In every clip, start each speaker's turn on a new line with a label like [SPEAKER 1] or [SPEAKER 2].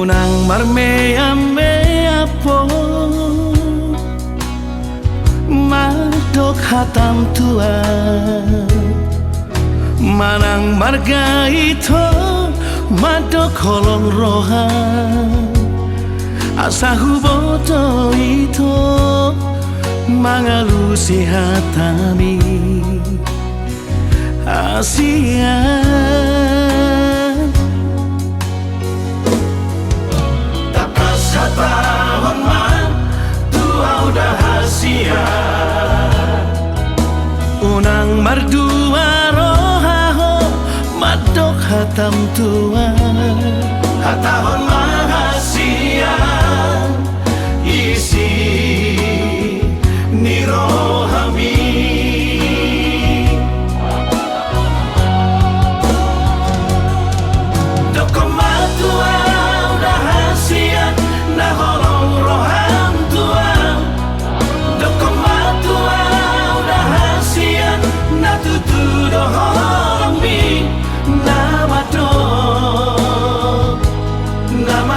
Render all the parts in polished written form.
[SPEAKER 1] unang marmea po madok hatam tua manang marga itu madok kolong roha asahu boto itu mangalu sehatami Asia tapas tahun man tua udah Asia unang mardua rohaho madok hatam tua hatahon mahasia isi nirohami dokomatua udah hasia nah holong roham tua dokomatua udah hasia nah tutu doholong mi nama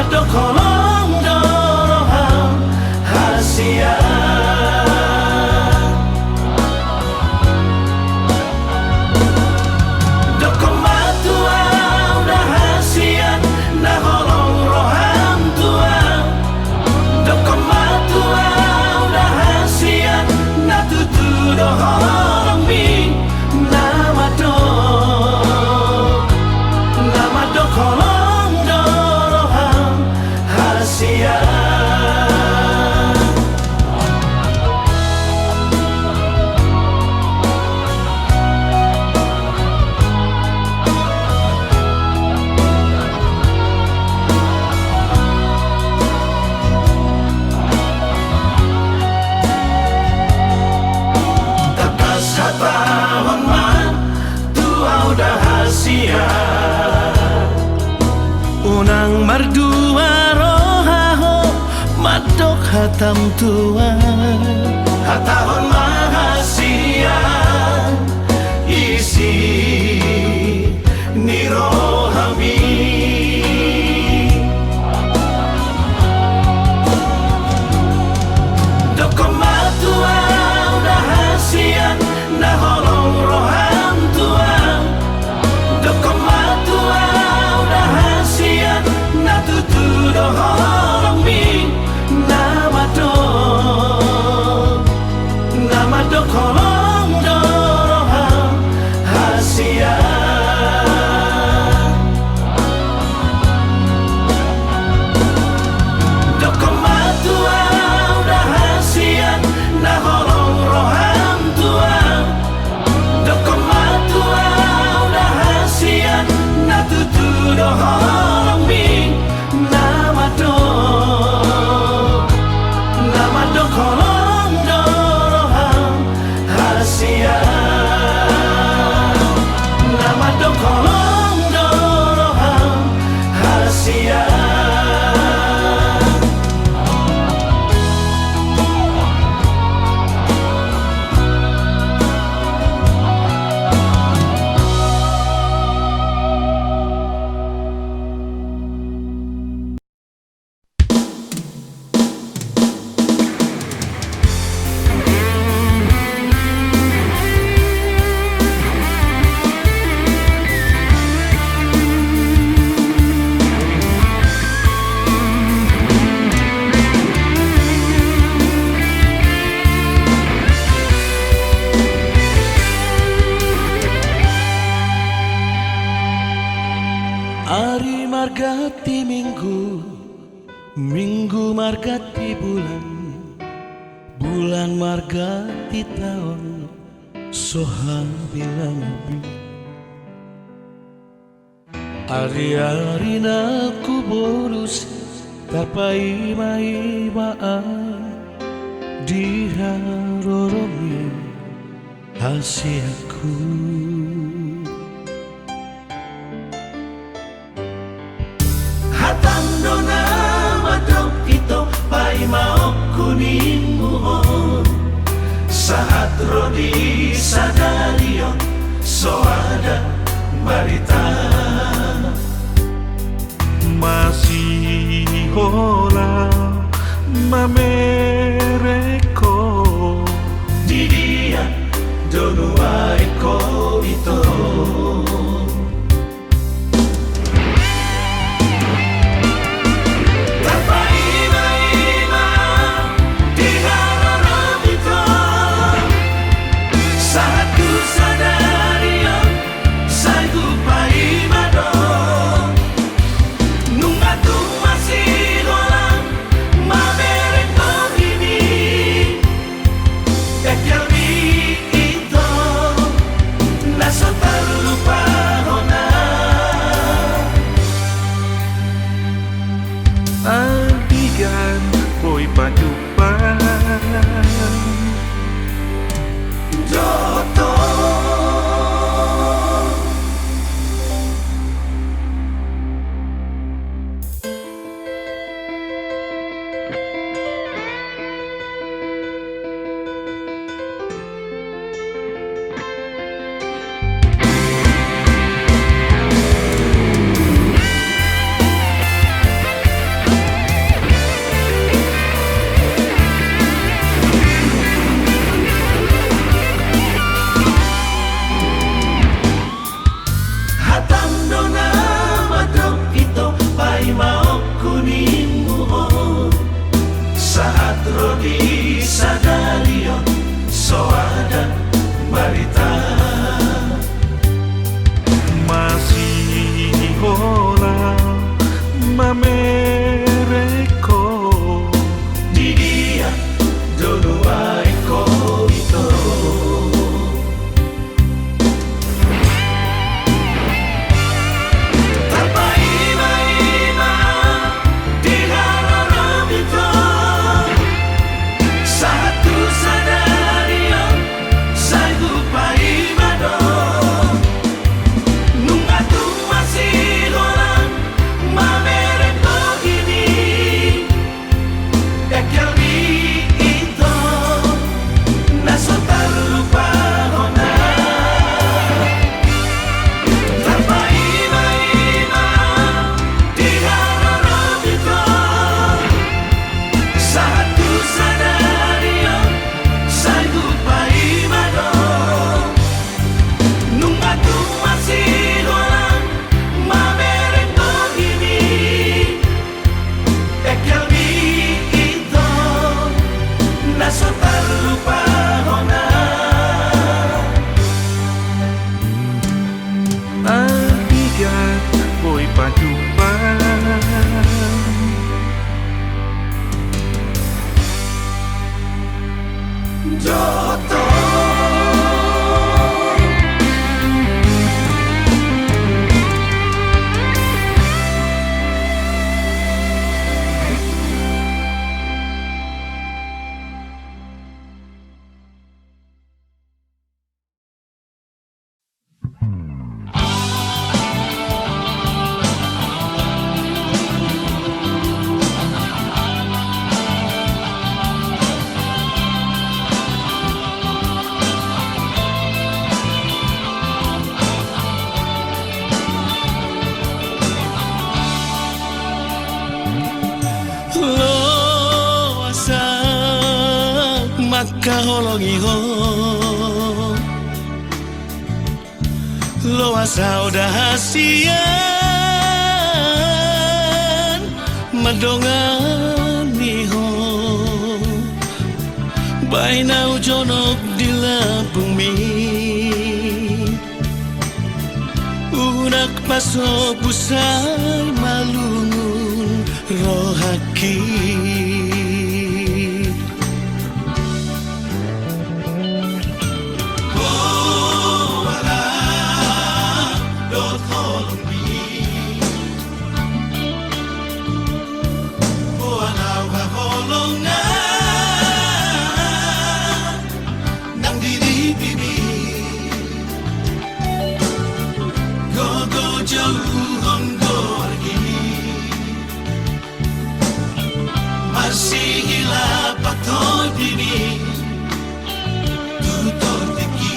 [SPEAKER 1] do kolong doroham hasia dokomatua udah hasia nah holong roham tua dokomatua udah hasia nah tutu doholong mi nama do kolong doroham hasia tapas hatahon man tua udah hasia unang mardua rohaho madok hatam tua hatahon mahasia isi nirohami dokomatua udah hasia nah holong roham tua dokomatua udah hasia nah tutu doholong mi nama do kolong doroham hasia dokomatua udah hasia nah holong roham tua dokomatua udah hasia nah tutu doholong mi nama do kolong doroham hasia nama do kolong doroham hasia Hari margati minggu, minggu margati bulan, bulan margati tahun, soha bilang bi. Hari-hari naku boros, tapai mai maan, diharoromi hasiaku. Dona madok ito pai maok kuning muhon saat rodi sadarion so ada barita masih hola mamereko di dia donua eko ito Abigan ko'y pajupan Joto saat Rodi Sadalion soada barita masih hola mamereko di dia donua eko ito ko'y pajupan Joto
[SPEAKER 2] Makaholongi ho Loa saudahasian Madongani ho Bainau jonok di Lampung mi Unak paso pusai malungun rohaki
[SPEAKER 1] Masih hilap patoy bini tutor teki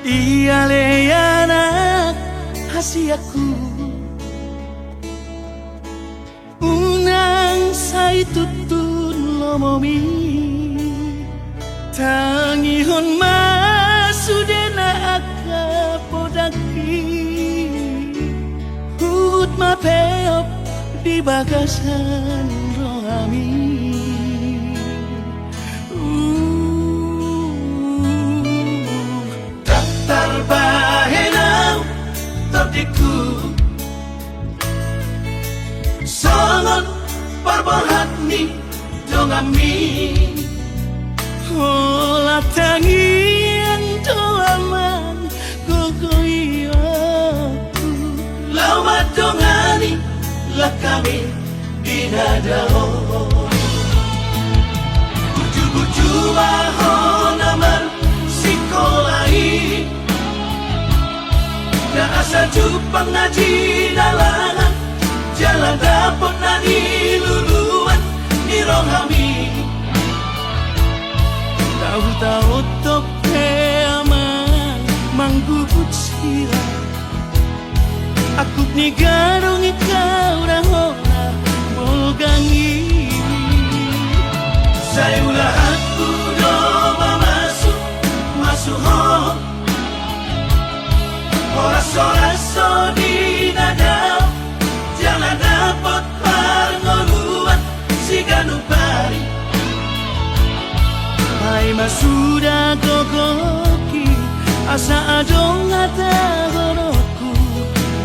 [SPEAKER 2] Iale anak hasiaku unang say tutun lomomi tangihon masudena aka podaki hut mapeop di bagasan rohami.
[SPEAKER 1] Daftar bahenau todiku sangat parbahat ni dongami
[SPEAKER 2] olah tangian doaman gogoiyaku
[SPEAKER 1] lama dongani lah kami dinadao buju-buju ahon aman sekolai na asa jupang ngaji dalangan jalan dapon na niluluan ni rohami
[SPEAKER 2] tahu-tahu tope aman manggubut sila aku ni garung ikaw rahona bolgangi
[SPEAKER 1] saya ulah aku doa masuk ho Oras-oras di nada jangan dapat parngoluan si ganupari
[SPEAKER 2] Hai masuda gogoki asa adong ata horoku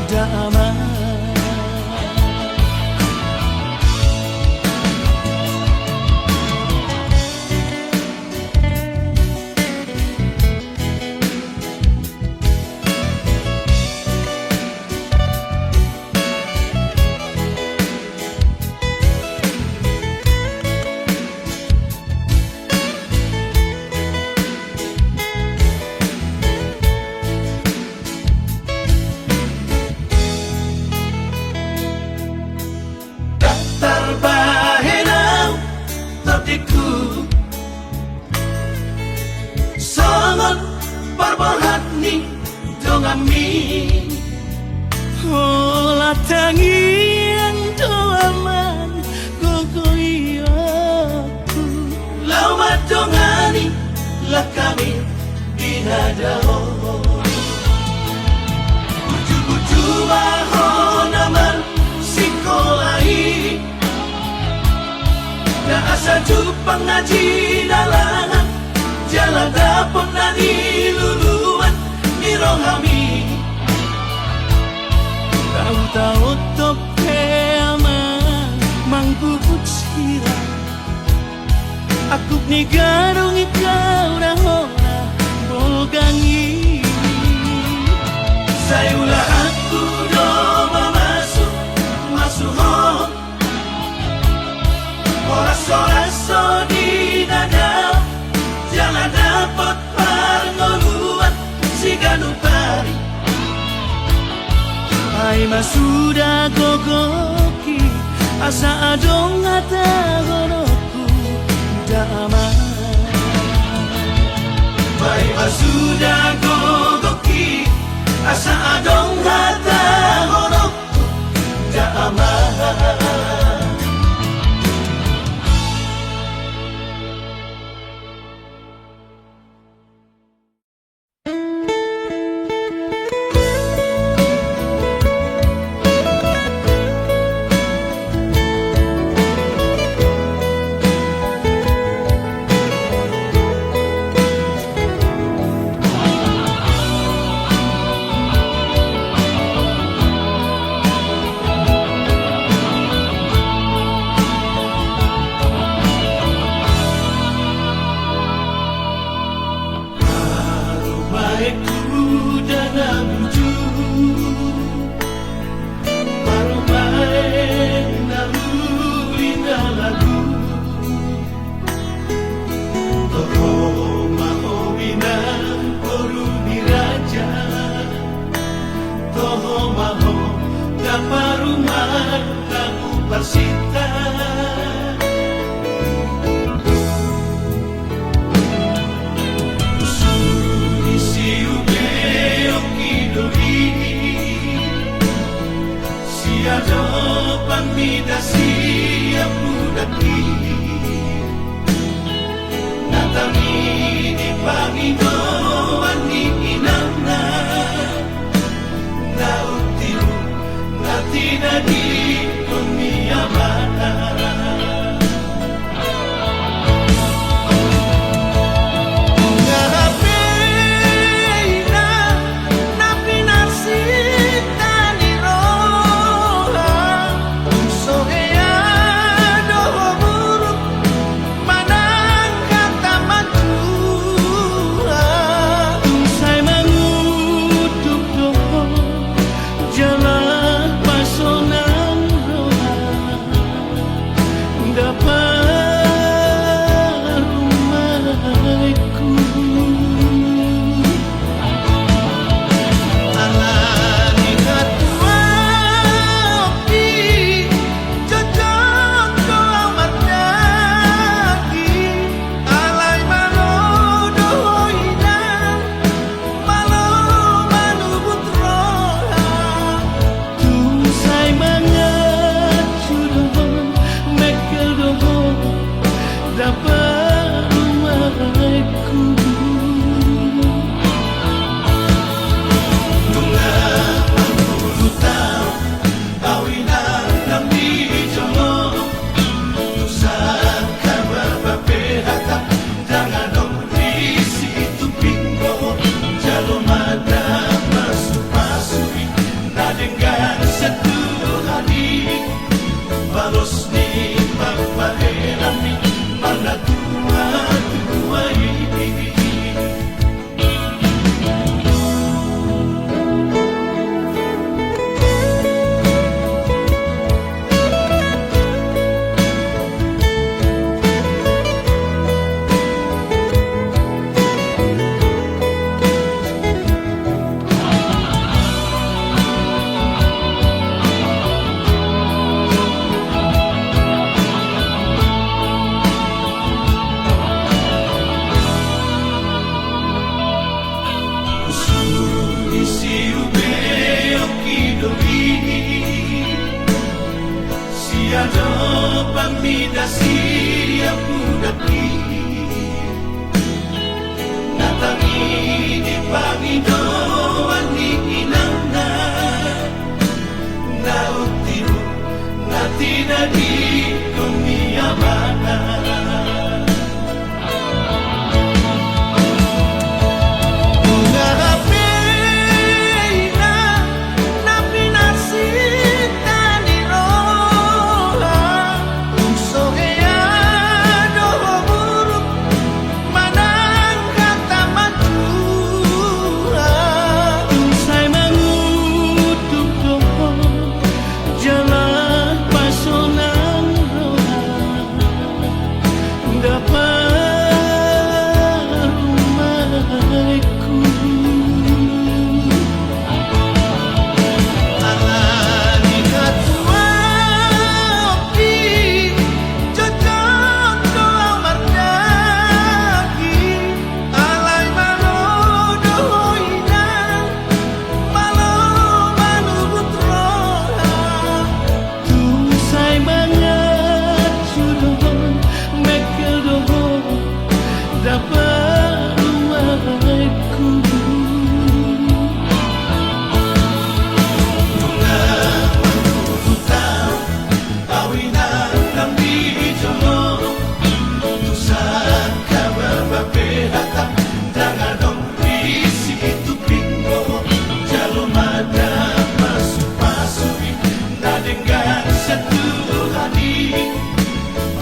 [SPEAKER 2] dama
[SPEAKER 1] terbahenau tadiku sangat parbahat ni dongami
[SPEAKER 2] olah tangian doaman gogoiyaku
[SPEAKER 1] lama dongani lah kami dinadao buju-buju ahon aman sekolai na asa jupang ngaji dalangan jalan dapon na niluluan ni rohami
[SPEAKER 2] tahu-tahu tope aman manggubut sila aku ni garung ikaw rahona bolgangi
[SPEAKER 1] saya ulah aku doa masuk ho Oras-oras di nada jangan dapat parngoluan si ganupari
[SPEAKER 2] Hai masuda gogoki asa adong ata horoku dama
[SPEAKER 1] Bai masuda gogoki asa adong hata horoku dama Sinta Usuri si ube tiada pamidasi aku dapi natangi di pangidoan di inangna nautimu natina di dunia mana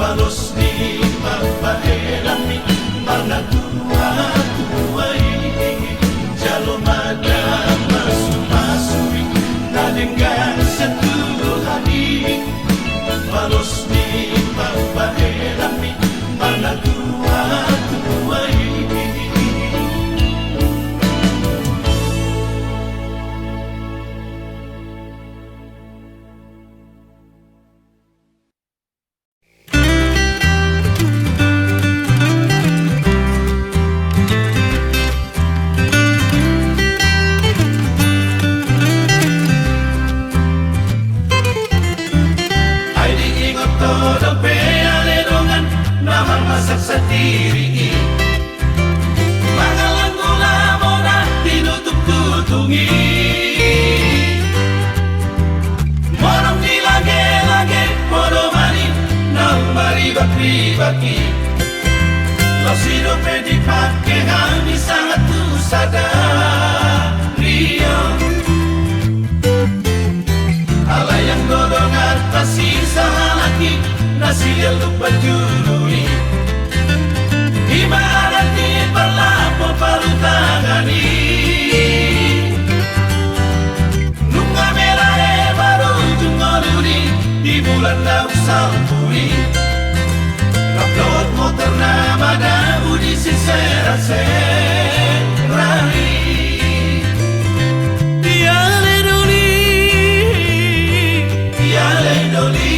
[SPEAKER 1] Balos di papahelami Marna tua ini Jalo mada masuk-masui Nadenggan satu hari Balos di papahelami Marna tua ini sendiri Mangalang gula mona tinutup-tutungi Morong dilage-lage Modo manin Nang maribak-ribaki Lo sidope dipake Kami sangat tu sadari Alay yang godong atas sisa laki Nasi yang lupa jului Ibaratnya berlapo paru tangani Nunga merah baru jungoluri Di bulan daun sampuri Raplot motor nama dabu di sisera-serari Tiale doli Tiale doli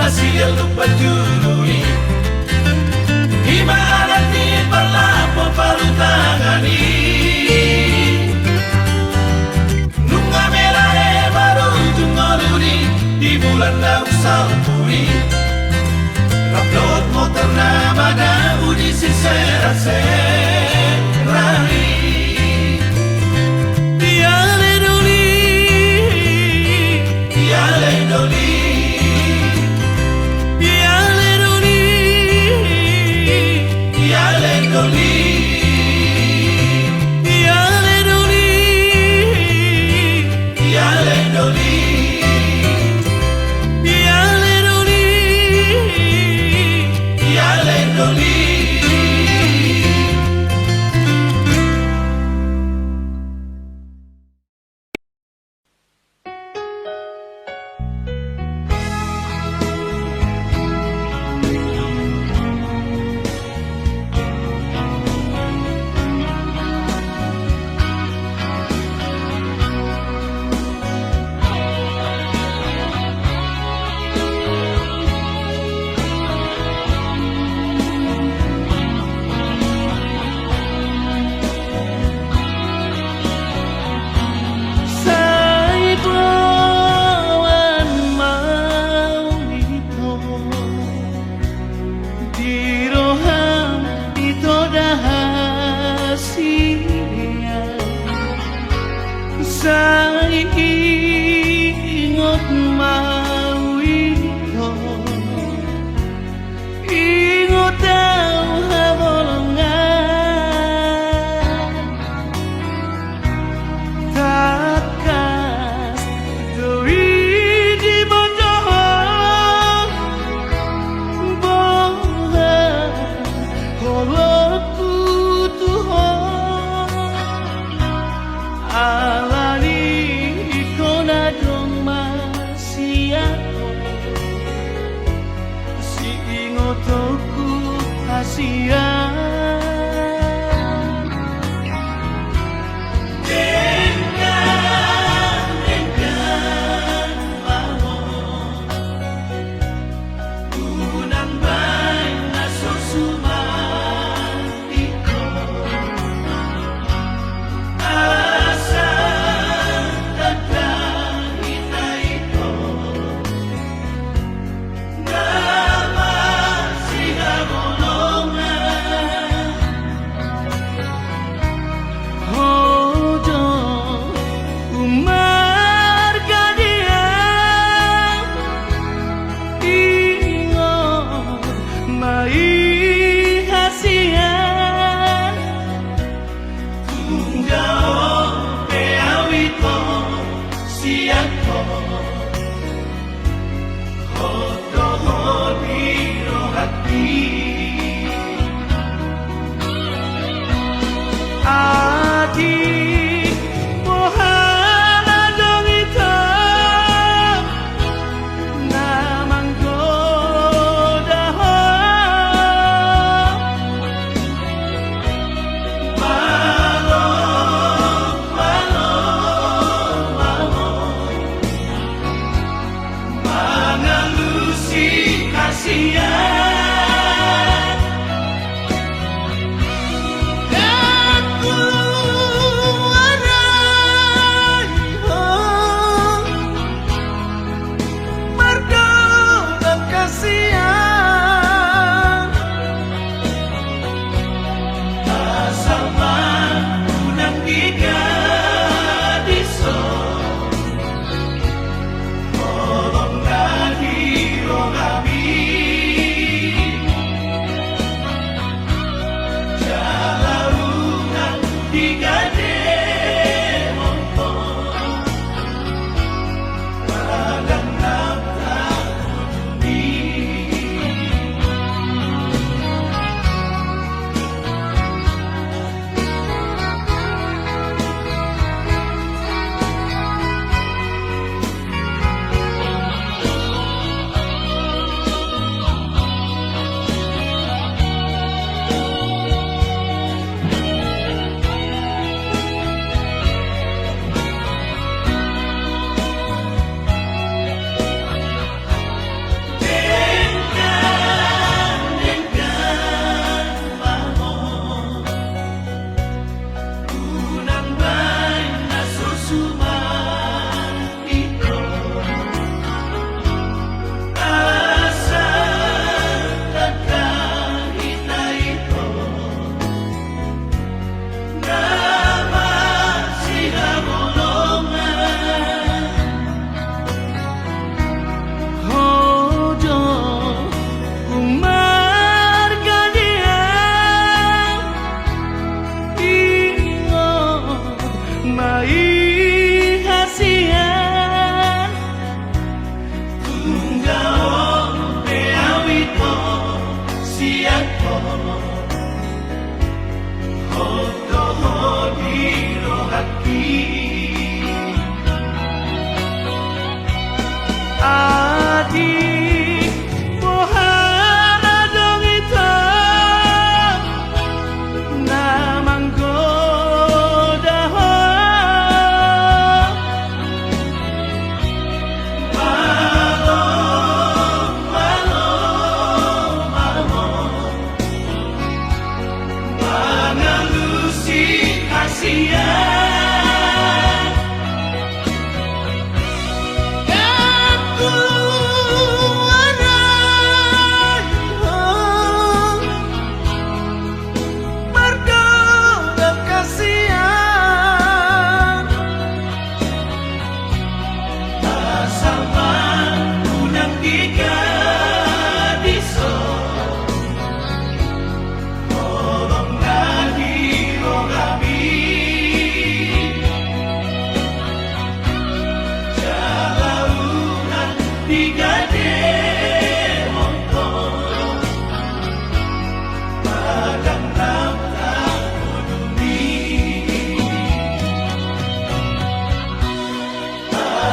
[SPEAKER 1] Nasi yang lupa jului Ibaratnya berlapo paru tangani Nunga merah baru jungoluri Di bulan daun sampuri Raplot motor nama dabu di sisera-serari Tiale doli Tiale doli Doli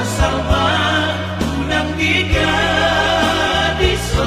[SPEAKER 1] Salva unang tiga di so.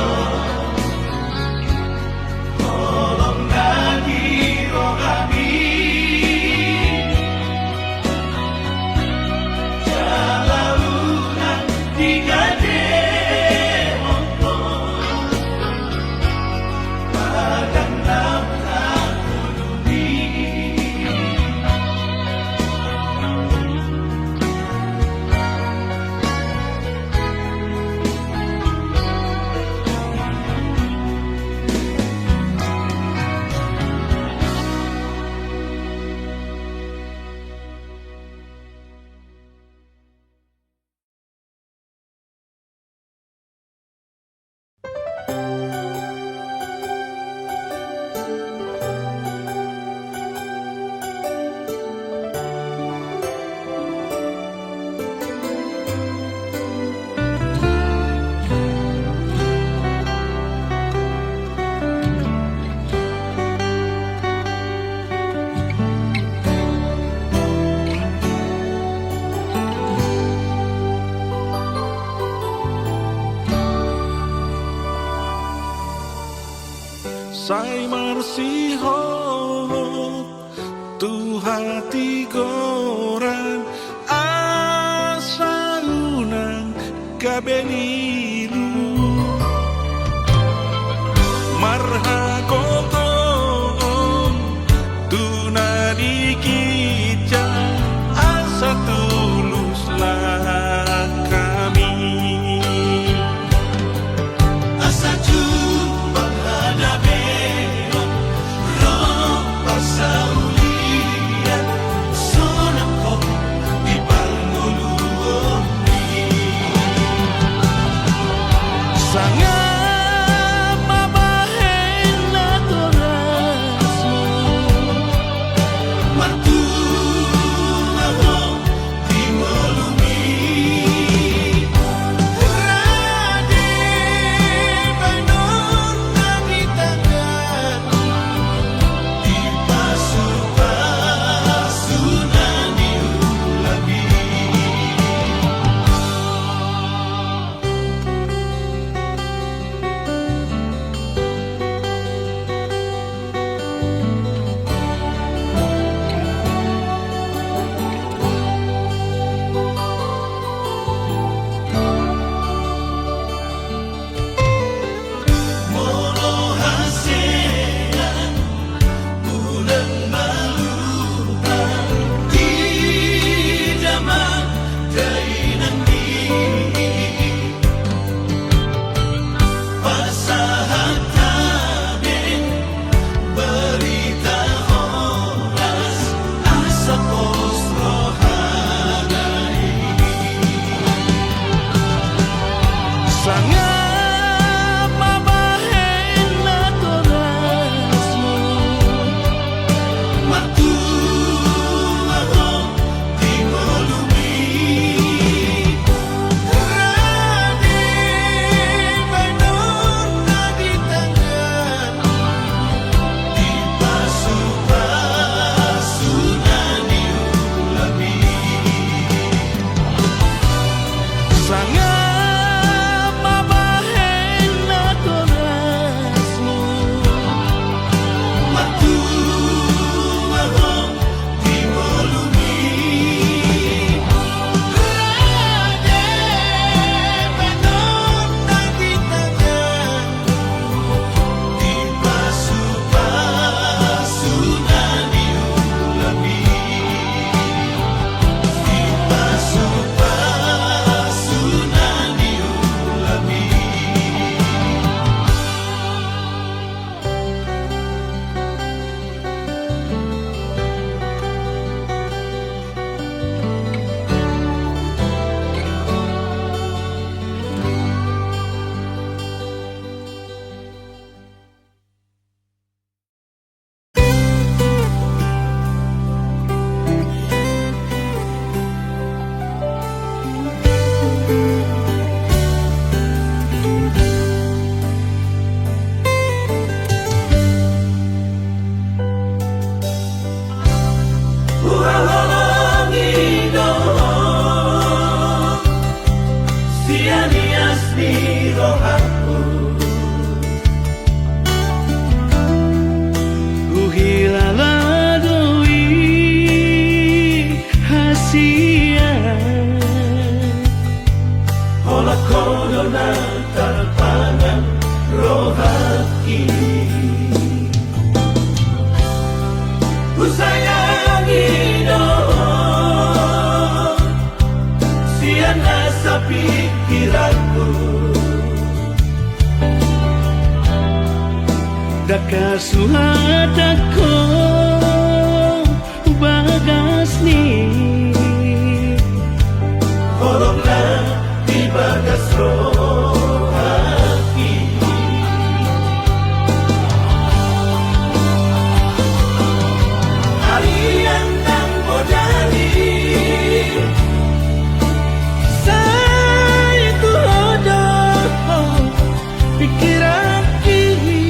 [SPEAKER 3] Sai marsiho tu hati goran asa unang kabenilu marha kogon tu nadikija asa tuluslah kami
[SPEAKER 1] asa jumpa hadapi roh pasaulian sonako di palnguluoni
[SPEAKER 2] Sangat mabahen na torasmo
[SPEAKER 1] Matuaho di molumi Rade banor nagitagan Di pasu-pasunan diulabi Moro hasean bulan malutan di zaman dainan di pasahat tabin berita horas asa pos rohanai
[SPEAKER 2] Sangat mabahen na torasmo
[SPEAKER 1] Matuaho di molumi Rade banor nagitagan Di pasu-pasunan diulabi
[SPEAKER 2] Sangat mabahen na torasmo
[SPEAKER 1] Matuaho di molumi Rade banor nagitagan Di pasu-pasunan diulabi Di pasu-pasunan diulabi Sianias ni rohaku
[SPEAKER 2] Uhilala doi hasia
[SPEAKER 1] Hola corona tarpangan rohaki Usayangi doon Sian sa pikiranku
[SPEAKER 2] Dakasuhat ako bagas ni
[SPEAKER 1] Horong na di bagas rohaki Harian ng modali
[SPEAKER 2] Say tuhodo pikiran kini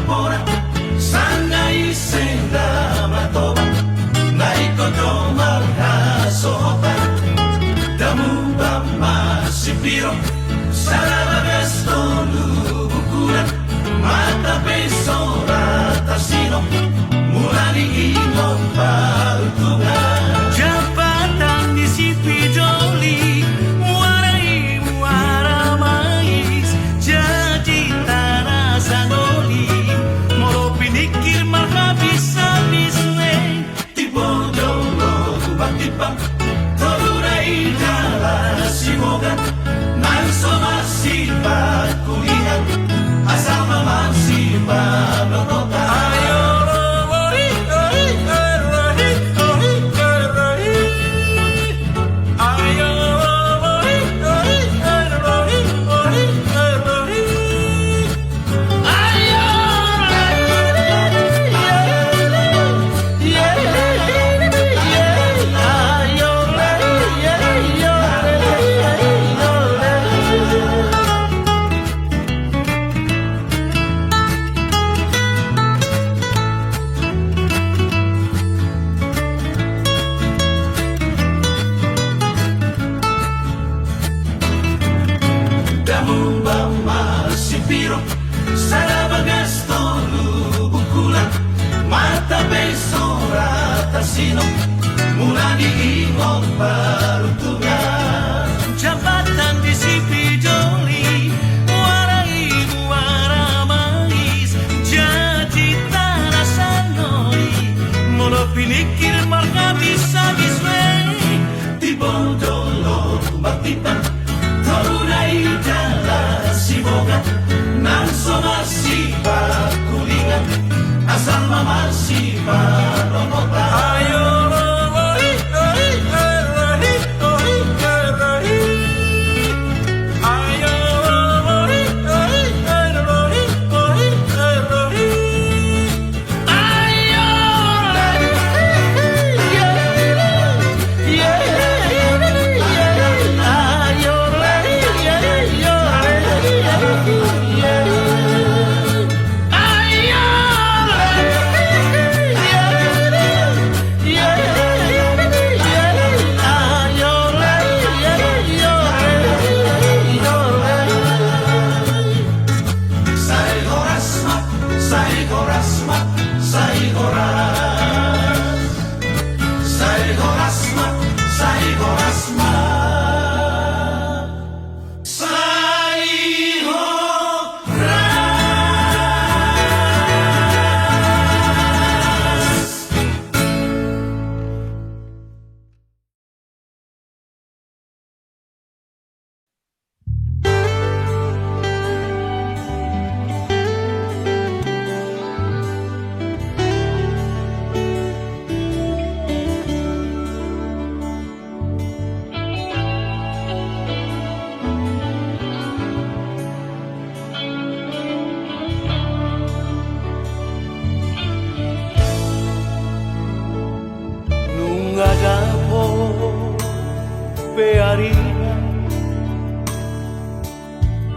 [SPEAKER 1] pora sangai senda matoba naikoto marhasohota damu bama sipiro sarabagasto lubukuran mata pesora tasino mulani ingon pautungan
[SPEAKER 2] Jabatan di Sipijoli, warai muara mais, jadi tanah sanoli, moro pinikir mal habis-habis weh.
[SPEAKER 1] Tibodolo batipang Torurai jalan simoga Nanso masipag kulihan Asal mamasipag nonota Sino mula diingon peruntungan
[SPEAKER 2] Jabatan di Sipijoli, warai muara mais, jadi tanah sanoli, moro pinikir mal habis-habis weh.
[SPEAKER 1] Tibodolo batipang Torurai jalan simoga Nanso masipag kulingan Asal mamasipag nonota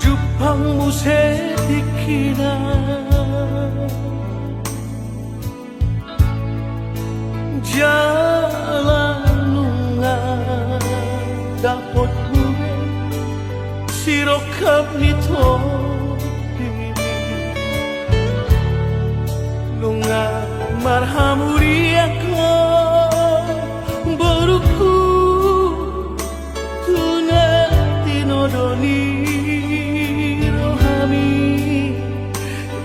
[SPEAKER 2] Jupang musetikina jalan nunga dapat gue sirokap nito nunga marhamuri ako baruku tinodoni rohami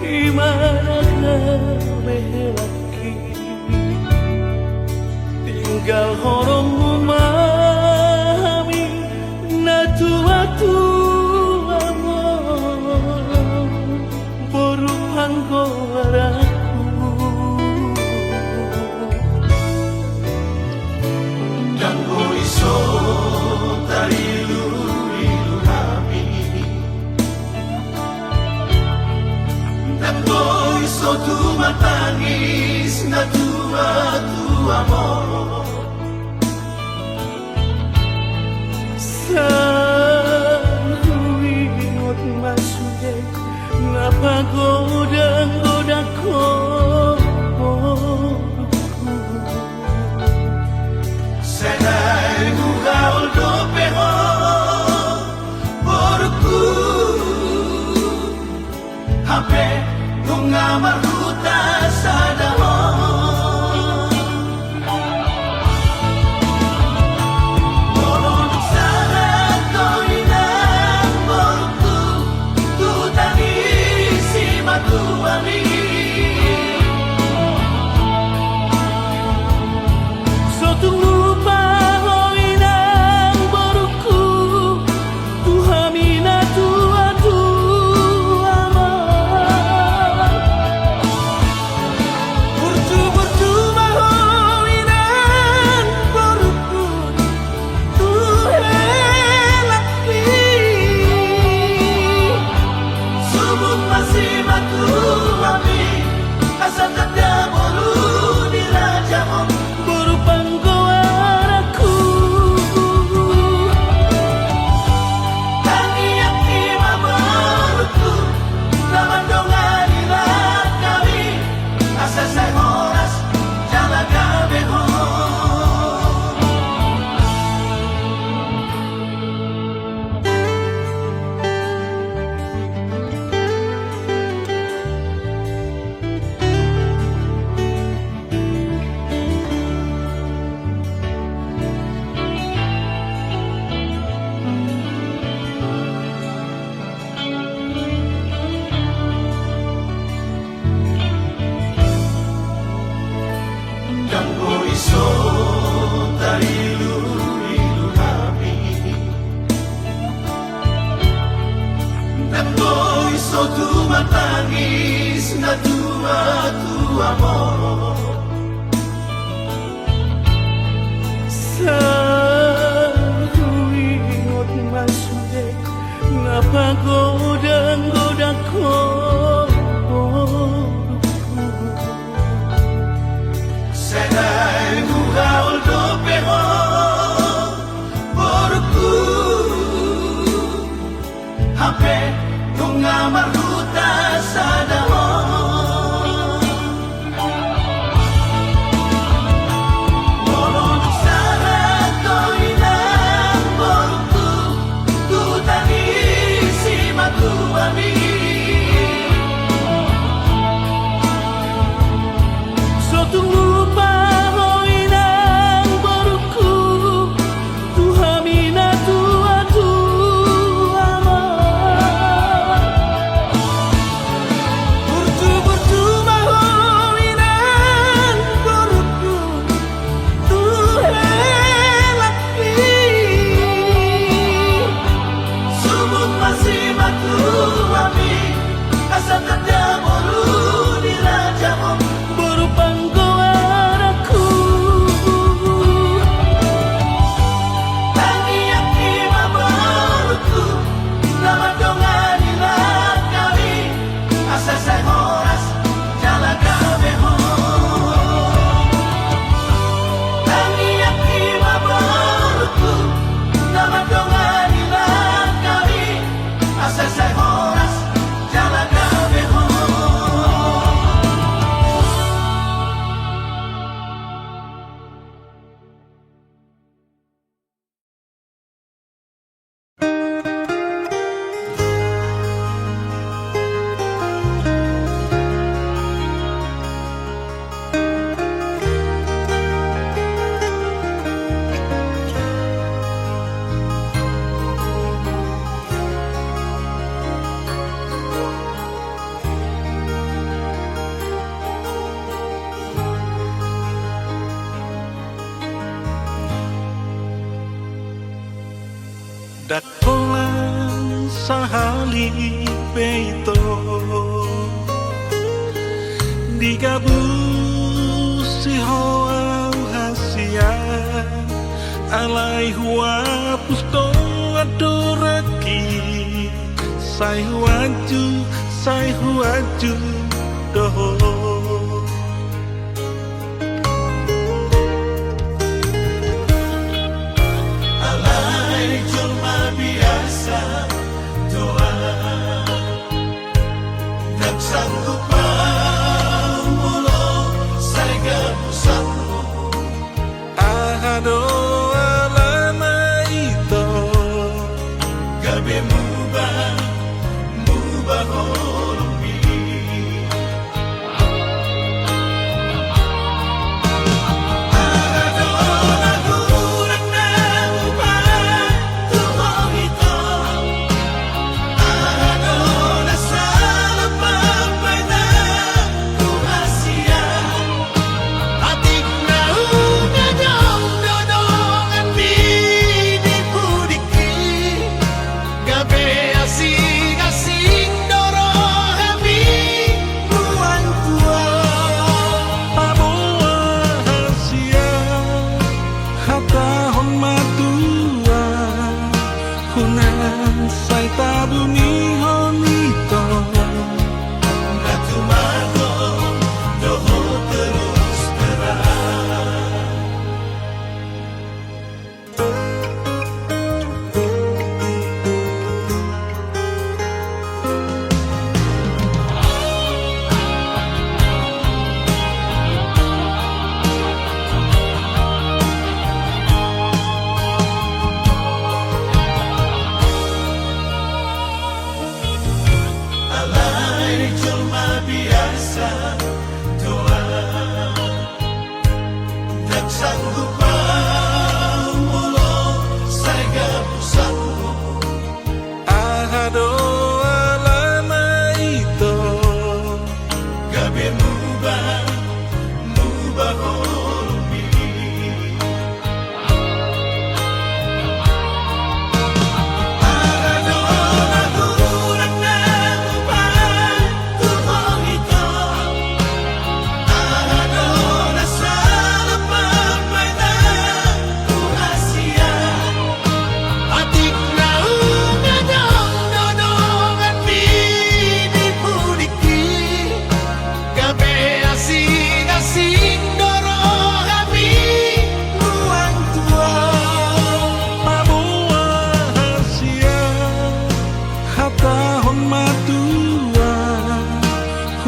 [SPEAKER 2] imana laki tinggal horong memahami natua-tua beruang goraku
[SPEAKER 1] dan iso tarilu so tu matangis na tua amor
[SPEAKER 2] sa huwingot masude napagodang-godang
[SPEAKER 1] bunga marhuta sa dahon. Morondok sana ko'y nang borto, tutani si matuwali.
[SPEAKER 2] Suatu lupa hoy nang boruku, tuhamina tua tua ma. Burtu hoy nang boruku, tuhelakwi.
[SPEAKER 1] Subuk masih matuwali, asa tanda bolu di raja om.
[SPEAKER 2] Boru panggoaraku,
[SPEAKER 1] Tangi yang lima bertu, lawan dongan ilah kami, asa saya horas, jala kabeho. Kanggo iso tarilu-ilu kami, kanggo iso tumatangis na tua-tua mo.
[SPEAKER 2] sa ingot masude napagoda-goda ko.
[SPEAKER 1] Senai mugaul do peho porku, hape bunga marhuta sa dahon. Morondok sana ko'y nang borto, tutani si matuwali.
[SPEAKER 2] Suatu lupa hoy nang boruku, tuhamina tua tua ma. Burtu hoy nang boruku, tuhelakwi.
[SPEAKER 1] Subuk masih matuwali, asa tanda bolu di raja om.
[SPEAKER 2] Boru panggoaraku,
[SPEAKER 1] Tangi yang lima bertu, lawan dongan ilah kami, asa saya horas, jala kabeho. Tangi yang lima bertu, lawan dongan ilah kami, asa saya horas, jala kabeho.
[SPEAKER 3] Dakolan sahali peito digabus si hoa hasia alai hua pusto adoraki sai huaju doho.
[SPEAKER 1] Alai cuma biasa doa, tak sanggup mulo saya pusatmu.
[SPEAKER 3] Ahado alama ito
[SPEAKER 1] Gabe mubah holumi.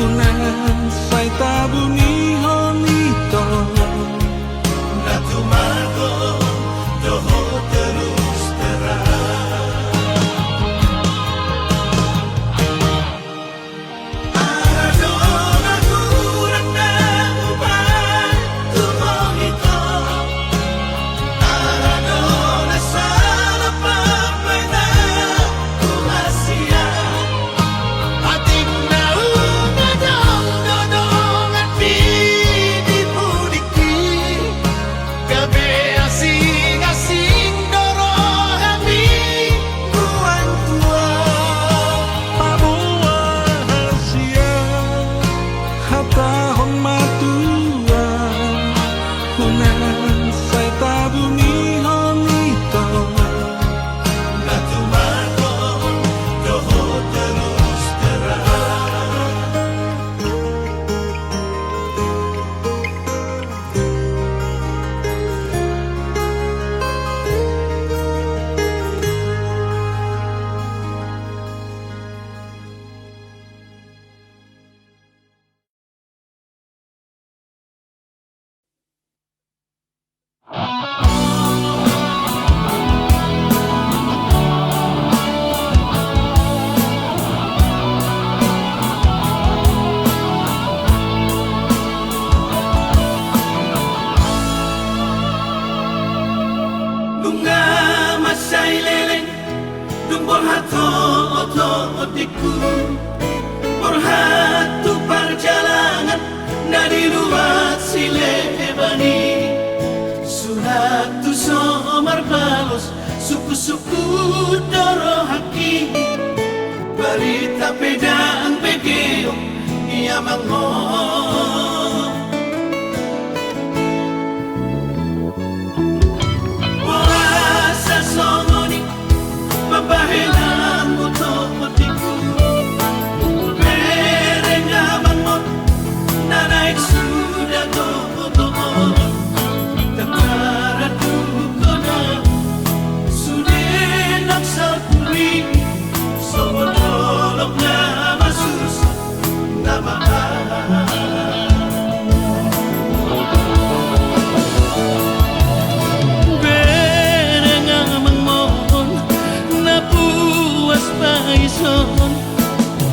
[SPEAKER 3] Hunan say tabuni honito
[SPEAKER 1] Natumago doho terus terang Aradon aku rendang ubah tumoh ito Aradon asal papai na kuhasia
[SPEAKER 2] Ating naung dodong at pinipudiki Gabi asing-asing dorohami
[SPEAKER 1] Buwan tua
[SPEAKER 3] Pabuwa hasia hatahon matua Hunan say tabuni honito
[SPEAKER 1] Natumago doho terus terang Bunga masay leleng Dung borhato oto otiku Borhatu perjalanan Nadi luat sile ebani Sunatu somar balos Suku-suku doro haki Barita pedang pegeo Ia mangon Puasa songoni Papahelang moto-motiku Mereng abangot Nanaik sudah to'o-to'o Tentara tukona Sudenak salpuri Somodolok nama susah Nama
[SPEAKER 2] Bereng amang mohon Napuas paison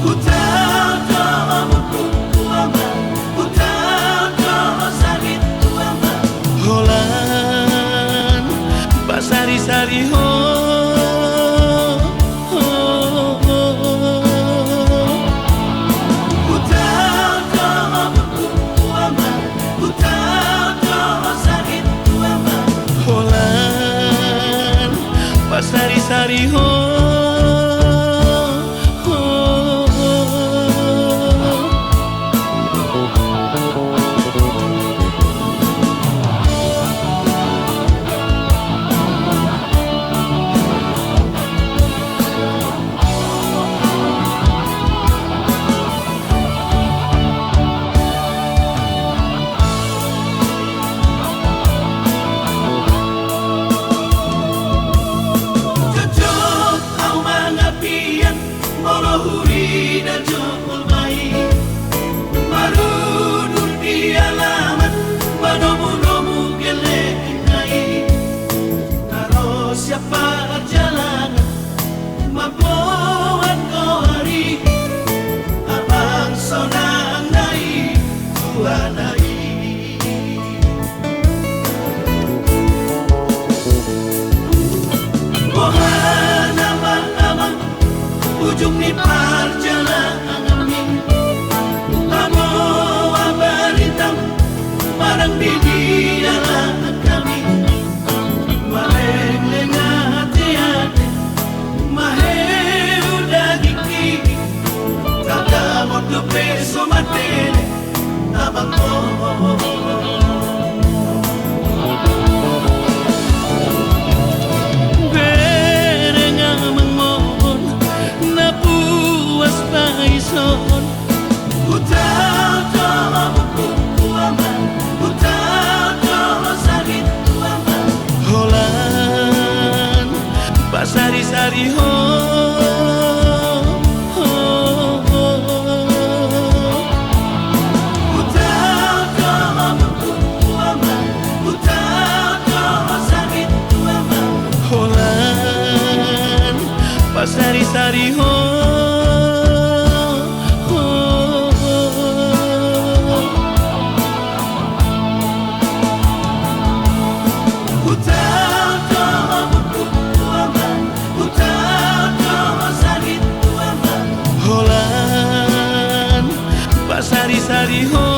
[SPEAKER 1] Hutau do'o kuama Hutau do'o sakit kuama
[SPEAKER 2] Holan Basari-sari ho
[SPEAKER 1] Hutau do'o kuama Hutau do'o sakit kuama
[SPEAKER 2] Holan Basari-sari ho
[SPEAKER 1] Jojok au mangapian Molohuri dan jokul mai Marunur di alamat Manomu-nomu geleng-ngai Karo siapa jalan Mapoan kohari Abang sonang nai Tuanai Bohan amang-amang Ujung ni perjalanan amin Amo abaritam Marang di dalam kami Mareng hati-hati Mahe udah gigi Taka moto peso matele Abang
[SPEAKER 2] Bereng amang mohon Napuas paison
[SPEAKER 1] Hutau do'o kuama Hutau do'o sakit kuama
[SPEAKER 2] Holan Basari-sari ho dari ho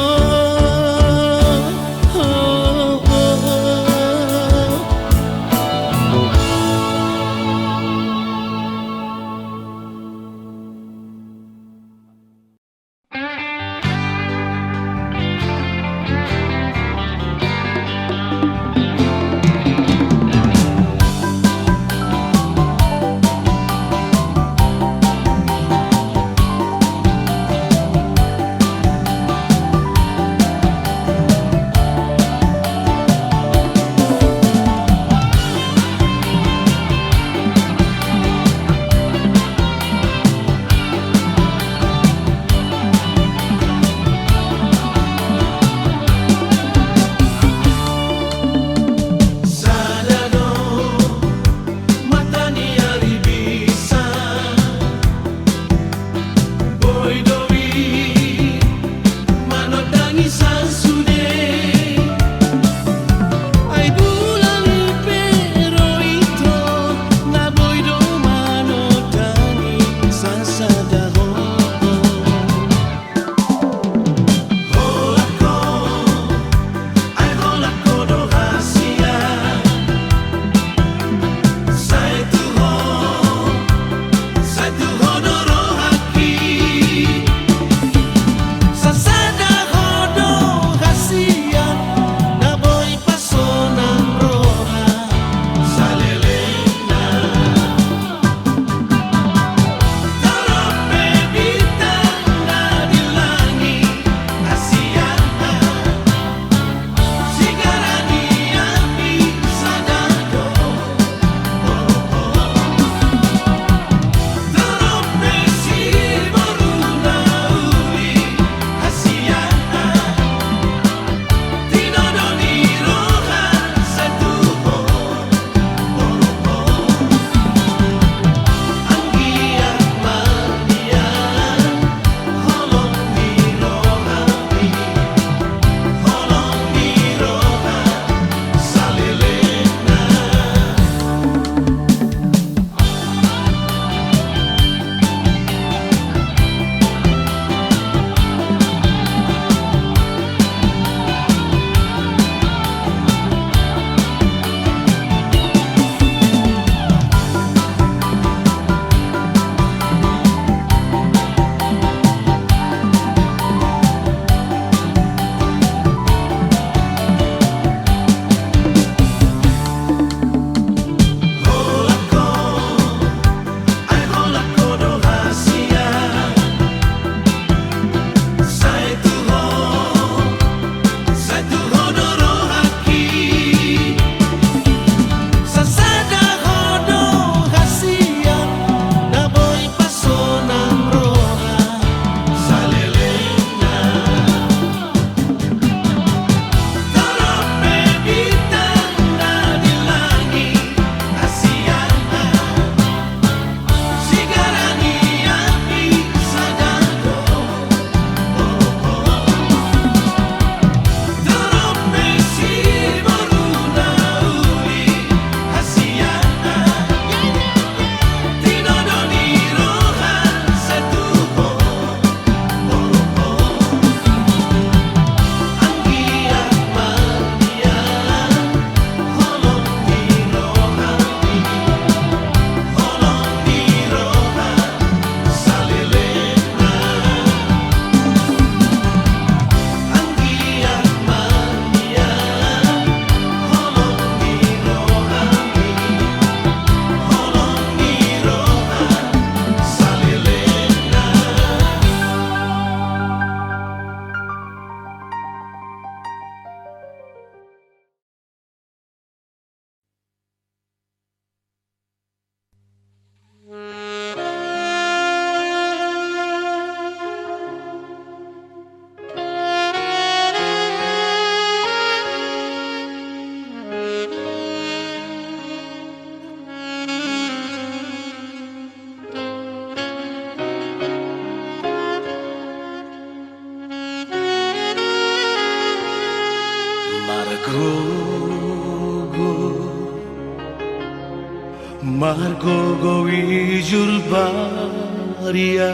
[SPEAKER 2] Margogo wijul baria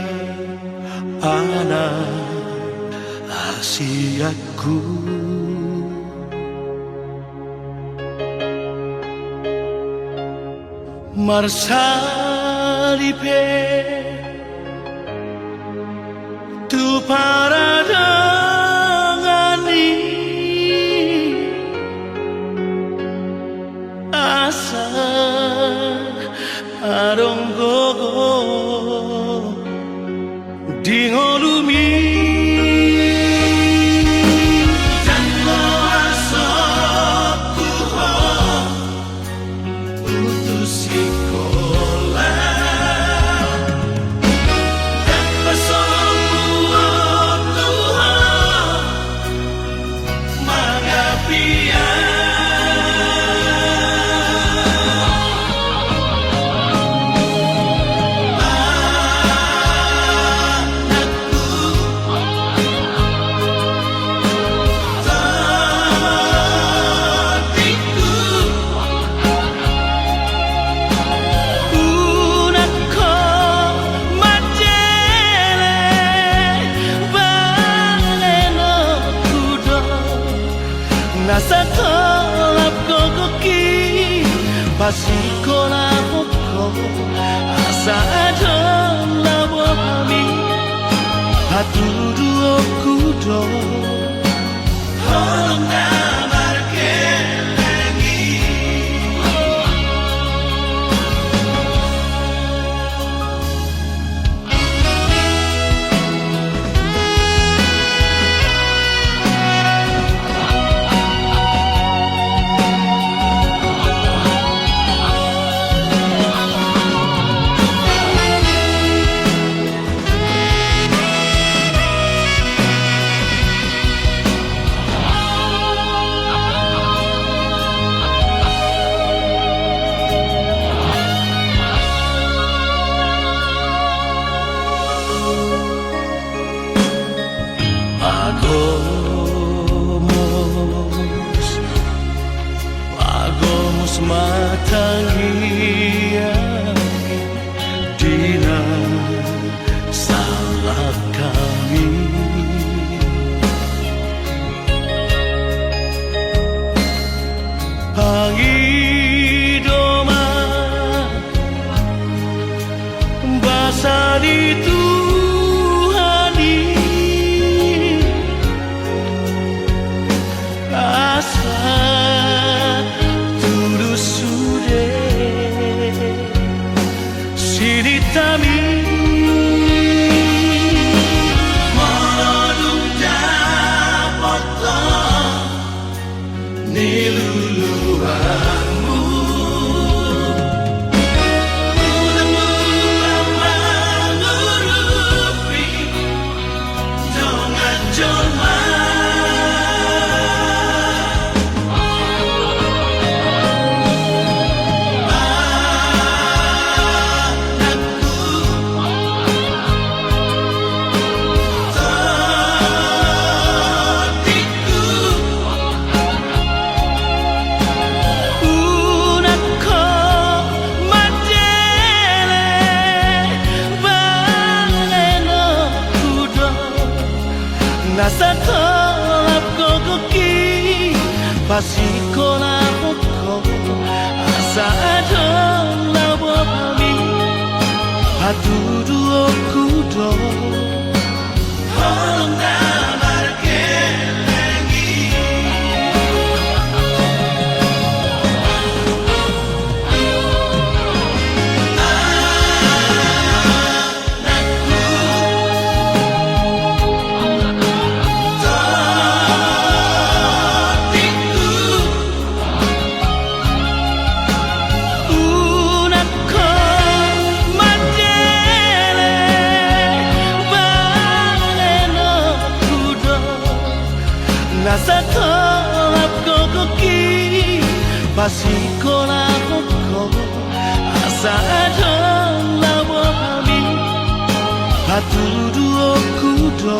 [SPEAKER 2] ana kasih aku. Marsalipe tu para dengani asa aronggogo dingolumi nasa kolap kokoki pasiko na hoko asa adon labo hami hatudu okudo holong na markelengi Pagomos matangiya Dina salah kami Pangidoma Basa itu Siritami Molodung dapoto niluluanmu Mula-mula mengurupi Dongan jolma nasa kolap kokoki pasiko na hoko asa adon labo hami hatudu okudo holong na markelengi nasa kolap kokoki pasiko na hoko asa adon labo hami hatudu okudo